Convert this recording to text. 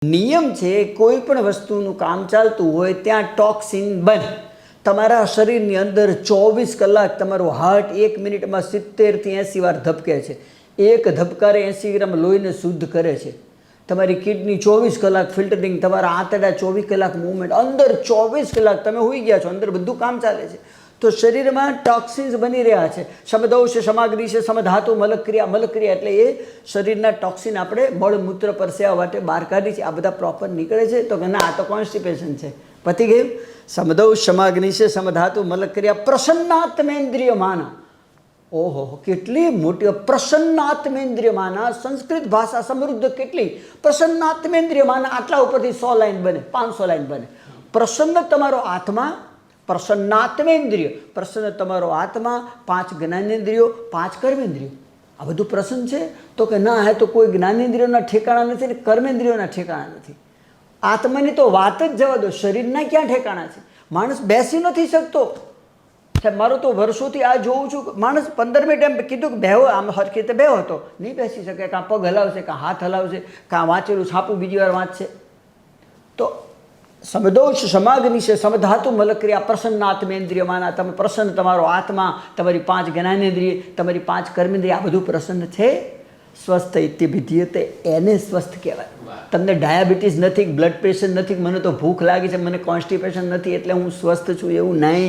નિયમ છે કોઈ પણ વસ્તુનું કામ ચાલતું હોય ત્યાં ટોક્સિન બંધ. તમારા શરીરની અંદર 24 કલાક તમારું હાર્ટ 1 મિનિટમાં 70 થી 80 વાર ધબકે છે. એક ધબકારે 80 ગ્રામ લોહીને શુદ્ધ કરે છે. તમારી કિડની 24 કલાક ફિલ્ટરિંગ, તમારા આંતરડા 24 કલાક મૂવમેન્ટ, અંદર 24 કલાક તમે હોઈ ગયા છો, અંદર બધું કામ ચાલે છે. તો શરીરમાં ટોક્સિન્સ બની રહ્યા છે. સમદૌષ, સમાગ્નિ છે, સમધાતુ, મલક્રિયા. મલક્રિયા એટલે એ શરીરના ટોક્સિન આપણે મળમૂત્ર પરસેવા માટે બહાર કાઢી છે. આ બધા પ્રોપર નીકળે છે. તો કે ના, આ તો કોન્સ્ટિપેશન છે. પતી ગયું. સમદૌષ, સમાગ્નિ છે, સમધાતુ, મલક્રિયા. પ્રસન્નાત્મેન્દ્રિય માના. ઓહો, કેટલી મોટી પ્રસન્નાત્મેન્દ્રિય માના. સંસ્કૃત ભાષા સમૃદ્ધ કેટલી. પ્રસન્નાત્મેન્દ્રિય માના આટલા ઉપરથી 100 લાઈન બને, 500 લાઈન બને. પ્રસન્ન તમારો આત્મા, પ્રસન્નાત્મેન્દ્રિય. પ્રસન્ન તમારો આત્મા, 5 જ્ઞાનેન્દ્રિયો, 5 કર્મેન્દ્રિયો. આ બધું પ્રસન્ન છે. તો કે ના, હે તો કોઈ જ્ઞાનેન્દ્રિયોના ઠેકાણા નથી ને કર્મેન્દ્રિયોના ઠેકાણા નથી. આત્માની તો વાત જ જવા દો. શરીરના ક્યાં ઠેકાણા છે? માણસ બેસી નથી શકતો. મારું તો વર્ષોથી આ જોઉં છું. માણસ 15 મિનિટ એમ કીધું કે બેહો, આમ હરખી રીતે બેહો તો નહીં બેસી શકે. કાં પગ હલાવશે, કાં હાથ હલાવશે, કાં વાંચેલું છાપું બીજી વાર વાંચશે. તો સમદૌષ, સમાગ્નિ છે, સમધાતુ, મલક્રિયા. પ્રસન્નાત્મેન્દ્રિય માના. તમે પ્રસન્ન, તમારો આત્મા, તમારી 5 જ્ઞાનેન્દ્રિય, તમારી 5 કર્મેન્દ્રિય, આ બધું પ્રસન્ન છે. સ્વસ્થ ઇત્યભિધીયતે, એને સ્વસ્થ કહેવાય. તમને ડાયાબિટીસ નથી, બ્લડ પ્રેશર નથી, મને તો ભૂખ લાગી છે, મને કોન્સ્ટિપેશન નથી એટલે હું સ્વસ્થ છું, એવું નહીં.